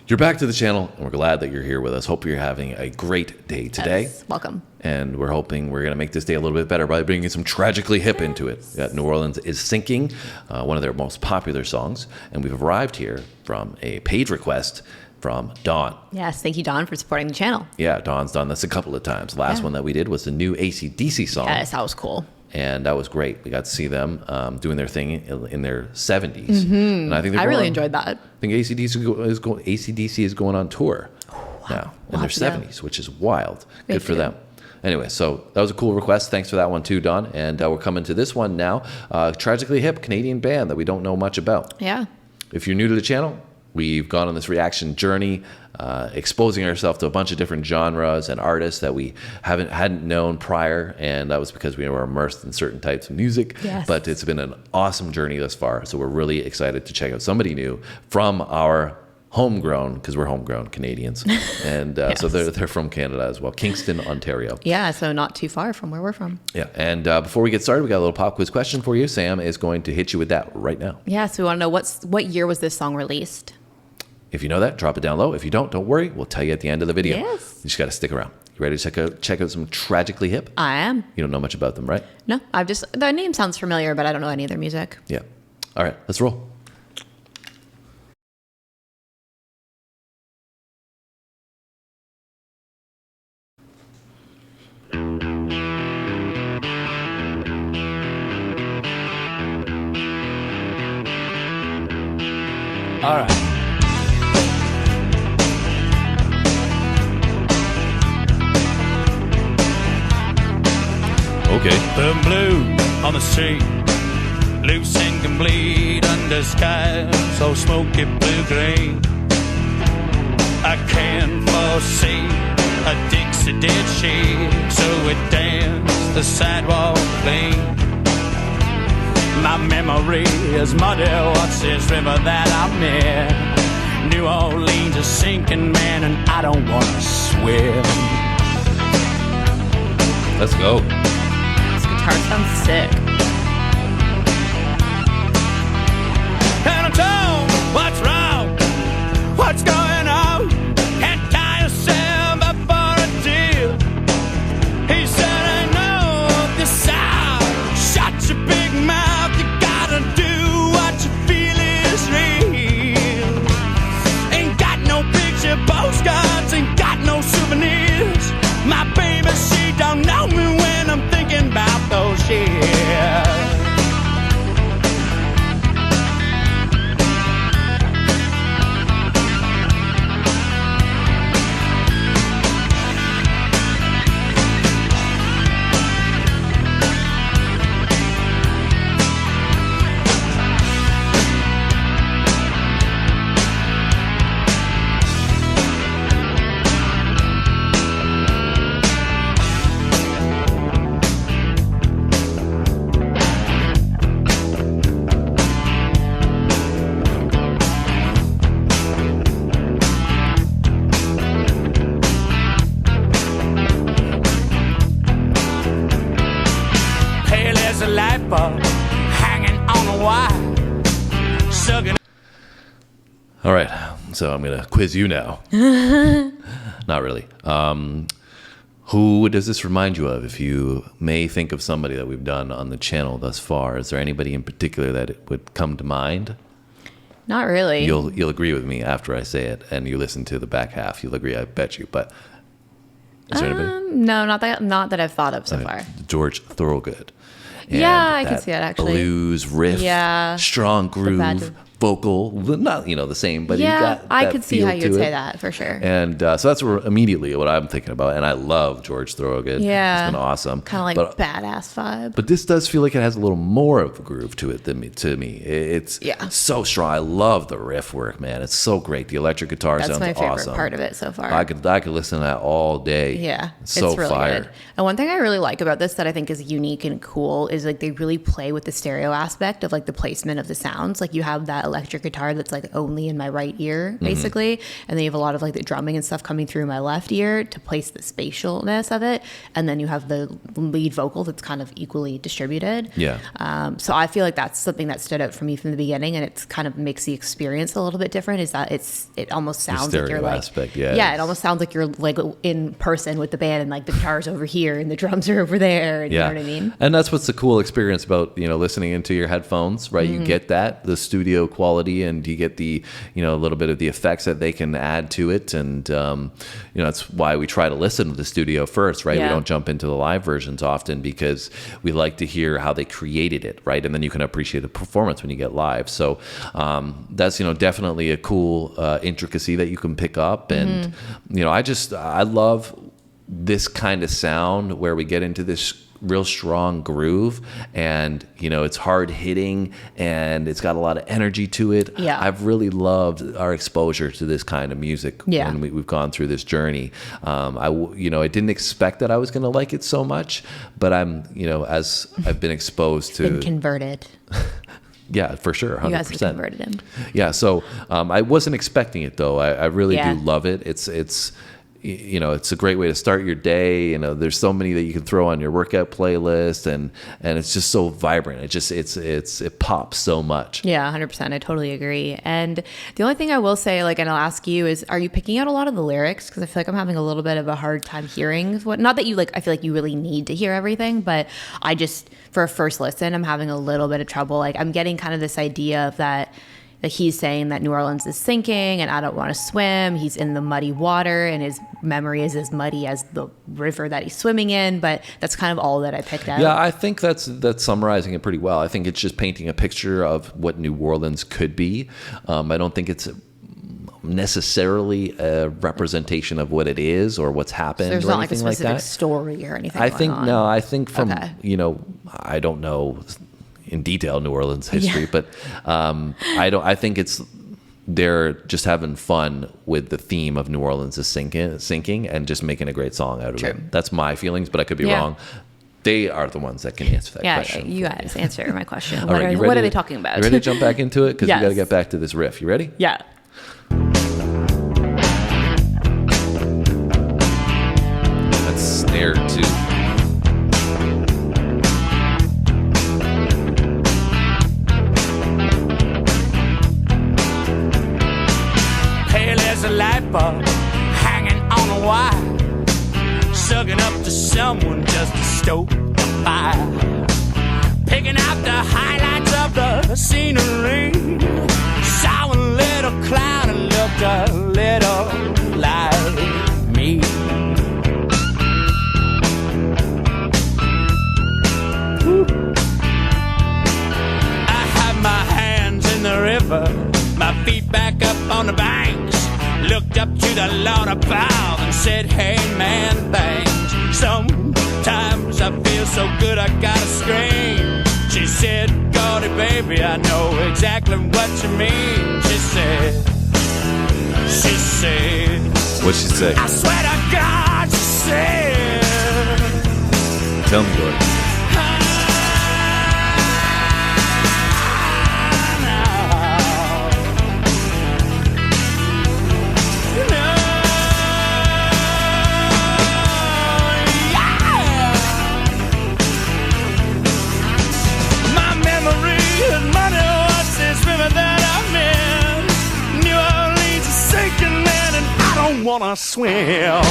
You're back to the channel, and we're glad that you're here with us. Hope you're having a great day today. Yes, welcome. And we're hoping we're going to make this day a little bit better by bringing some Tragically Hip into it. New Orleans is Sinking, one of their most popular songs. And we've arrived here from a paid request from Dawn. Yes, thank you, Dawn, for supporting the channel. Yeah, Dawn's done this a couple of times. The last one that we did was the new AC/DC song. Yes, that was cool. And that was great. We got to see them doing their thing in their 70s. Mm-hmm. And I think I really enjoyed that. I think AC/DC is going on tour now in their 70s, which is wild. Good for them. Anyway, so that was a cool request. Thanks for that one too, Dawn. And we're coming to this one now. Tragically Hip, Canadian band that we don't know much about. Yeah. If you're new to the channel, we've gone on this reaction journey, exposing ourselves to a bunch of different genres and artists that we hadn't known prior, and that was because we were immersed in certain types of music. Yes. But it's been an awesome journey thus far, so we're really excited to check out somebody new from our homegrown, because we're homegrown Canadians, and Yes. so they're from Canada as well, Kingston, Ontario. Yeah, so not too far from where we're from. Yeah, and before we get started, we got a little pop quiz question for you. Sam is going to hit you with that right now. Yeah, so we want to know what year was this song released? If you know that, drop it down low. If you don't worry. We'll tell you at the end of the video. Yes. You just got to stick around. You ready to check out some Tragically Hip? I am. You don't know much about them, right? No, the name sounds familiar, but I don't know any of their music. Yeah. All right, let's roll. All right. Okay. The blue on the street, loose and complete under skies so smoky blue-green. I can't foresee a Dixie did she, so it danced the sidewalk clean. My memory is muddy, what's this river that I'm in? New Orleans is sinking, man, and I don't want to swim. Let's go. This guitar sounds sick. And I'm told, what's wrong? What's going on? Can't tie yourself up for a deal. He said, I know this sound. Shut your big mouth. You gotta do what you feel is real. Ain't got no picture postcards, ain't got no souvenirs. My baby, she don't know me when I'm thinking about those years. Pale as a light bulb, hanging on a wire, sucking. All right. So I'm going to quiz you now. Not really. Who does this remind you of? If you may think of somebody that we've done on the channel thus far, is there anybody in particular that it would come to mind? Not really. You'll agree with me after I say it, and you listen to the back half. You'll agree, I bet you. But is there anybody? No, not that I've thought of so far. George Thorogood. And Yeah, I can see that actually. Blues riff, Yeah. strong groove, bad- vocal, not the same, but you Yeah, got I that could see feel how you'd to say it. that for sure. And so that's immediately what I'm thinking about. And I love George Thorogood. Yeah. It's been awesome. Kind of like badass vibe. But this does feel like it has a little more of a groove to it to me. It's Yeah. so strong. I love the riff work, man. It's so great. The electric guitar That's sounds my favorite awesome. part of it so far. I could listen to that all day. Yeah, It's so really fire. good. And one thing I really like about this that I think is unique and cool is like they really play with the stereo aspect of like the placement of the sounds. Like you have that electric guitar that's like only in my right ear, basically. And then you have a lot of like the drumming and stuff coming through my left ear to place the spatialness of it. And then you have the lead vocal that's kind of equally distributed. Yeah. So I feel like that's something that stood out for me from the beginning, and it's kind of makes the experience a little bit different. Is that it almost sounds like you're like aspect, it almost sounds like you're like in person with the band, and like the guitar's over here and the drums are over there. And you know what I mean? And that's what's the cool experience about, listening into your headphones, right? You get the studio quality, and you get the, a little bit of the effects that they can add to it. And, that's why we try to listen to the studio first, right? We don't jump into the live versions often because we like to hear how they created it, right? And then you can appreciate the performance when you get live. So that's, definitely a cool intricacy that you can pick up. And, I love this kind of sound where we get into this real strong groove, and it's hard hitting, and it's got a lot of energy to it. I've really loved our exposure to this kind of music when we've gone through this journey. I didn't expect that I was going to like it so much, but I'm as I've been exposed to, been converted. Yeah, for sure. 100%. You guys have converted him. Yeah, so I wasn't expecting it though. I really do love it. It's it's a great way to start your day. There's so many that you can throw on your workout playlist, and it's just so vibrant. It pops so much. Yeah, 100%. I totally agree. And the only thing I will say, and I'll ask you is, are you picking out a lot of the lyrics? Because I feel like I'm having a little bit of a hard time hearing not that you I feel like you really need to hear everything, but I just, for a first listen, I'm having a little bit of trouble. I'm getting kind of this idea of that he's saying that New Orleans is sinking and I don't want to swim. He's in the muddy water and his memory is as muddy as the river that he's swimming in. But that's kind of all that I picked out. Yeah, I think that's summarizing it pretty well. I think it's just painting a picture of what New Orleans could be. I don't think it's necessarily a representation of what it is or what's happened. So there's or not like a specific like that. Story or anything. I think from okay. I don't know in detail New Orleans history, but I think they're just having fun with the theme of New Orleans is sinking and just making a great song out of it. That's my feelings, but I could be wrong. They are the ones that can answer that question. You guys answer my question. What are they talking about? You ready to jump back into it? Because we got to get back to this riff. You ready? Yeah. That's snare 2. A light bulb hanging on a wire, sucking up to someone just to stoke the fire, picking out the highlights of the scenery. Saw a little cloud and looked a little like me. I had my hands in the river, my feet back up on the banks. Looked up to the Lord above and said, hey man, thanks. Sometimes I feel so good I gotta scream. She said, Gordy baby, I know exactly what you mean. She said, what'd she say? I swear to God, she said. Tell me, Gordy. Wanna swim.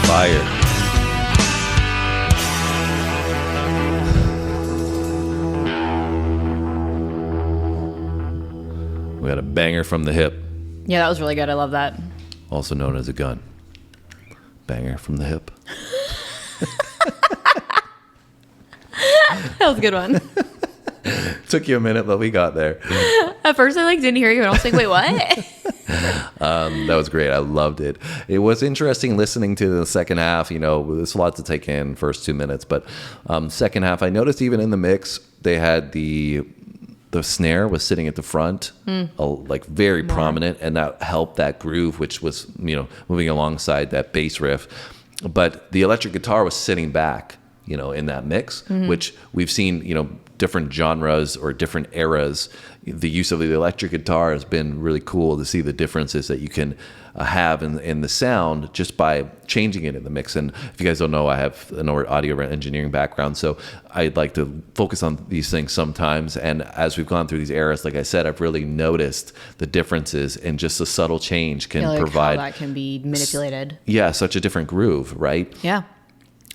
Fire. We got a banger from the hip. Yeah, that was really good. I love that. also known as a gun. Banger from the hip. That was a good one. Took you a minute, but we got there. At first, I like didn't hear you, and I was like, "Wait, what?" That was great. I loved it. It was interesting listening to the second half. You know, there's a lot to take in first 2 minutes, but second half, I noticed even in the mix, they had the snare was sitting at the front, like very prominent, and that helped that groove, which was, you know, moving alongside that bass riff. But the electric guitar was sitting back, you know, in that mix, which we've seen, you know, different genres or different eras. The use of the electric guitar has been really cool to see the differences that you can have in the sound just by changing it in the mix. And if you guys don't know, I have an audio engineering background, so I'd like to focus on these things sometimes. And as we've gone through these eras, like I said, I've really noticed the differences, and just a subtle change can like provide how that can be manipulated. such a different groove, right? Yeah.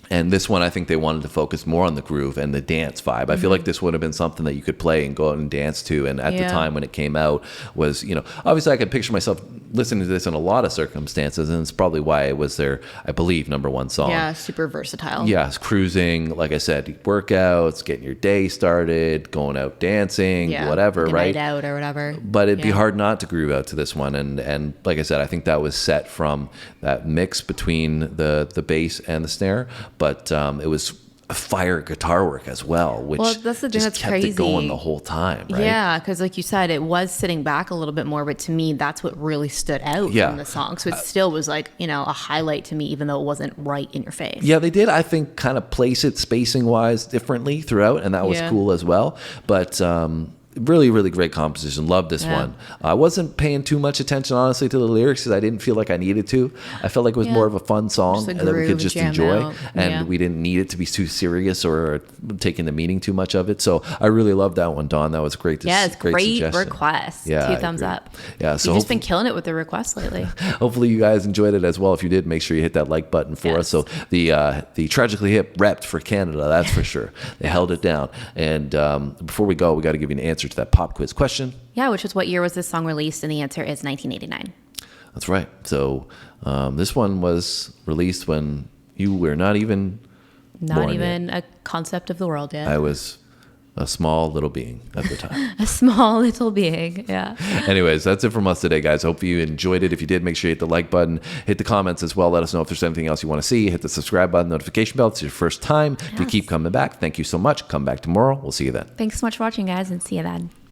And this one, I think they wanted to focus more on the groove and the dance vibe. I feel like this would have been something that you could play and go out and dance to. And at the time when it came out was, you know, obviously I could picture myself listening to this in a lot of circumstances. And it's probably why it was their, I believe, #1 song. Yeah, super versatile. Yeah, it's cruising, like I said, workouts, getting your day started, going out dancing, whatever, like a right? night out or whatever. But it'd be hard not to groove out to this one. And like I said, I think that was set from that mix between the bass and the snare. But it was a fire guitar work as well, which that's the thing just that's kept crazy. it going the whole time, right? Yeah, because like you said, it was sitting back a little bit more, but to me, that's what really stood out from the song. So it still was like, you know, a highlight to me, even though it wasn't right in your face. Yeah, they did, I think, kind of place it spacing-wise differently throughout, and that was cool as well. But really, really great composition. Loved this one. I wasn't paying too much attention, honestly, to the lyrics because I didn't feel like I needed to. I felt like it was more of a fun song and that we could just enjoy. And we didn't need it to be too serious or taking the meaning too much of it. So I really loved that one, Dawn. That was great. It's great suggestion. request. Yeah, 2 thumbs up. Yeah, so you've just been killing it with the requests lately. Hopefully you guys enjoyed it as well. If you did, make sure you hit that like button for us. So the Tragically Hip repped for Canada, that's for sure. They held it down. And before we go, we got to give you an answer to that pop quiz question. Yeah, which is what year was this song released? And the answer is 1989. That's right. So this one was released when you were not even born yet. A concept of the world yet. I was a small little being at the time. A small little being, yeah. Anyways, that's it from us today, guys. Hope you enjoyed it. If you did, make sure you hit the like button, hit the comments as well. Let us know if there's anything else you want to see. Hit the subscribe button, notification bell. It's your first time. If you keep coming back, thank you so much. Come back tomorrow. We'll see you then. Thanks so much for watching, guys, and see you then.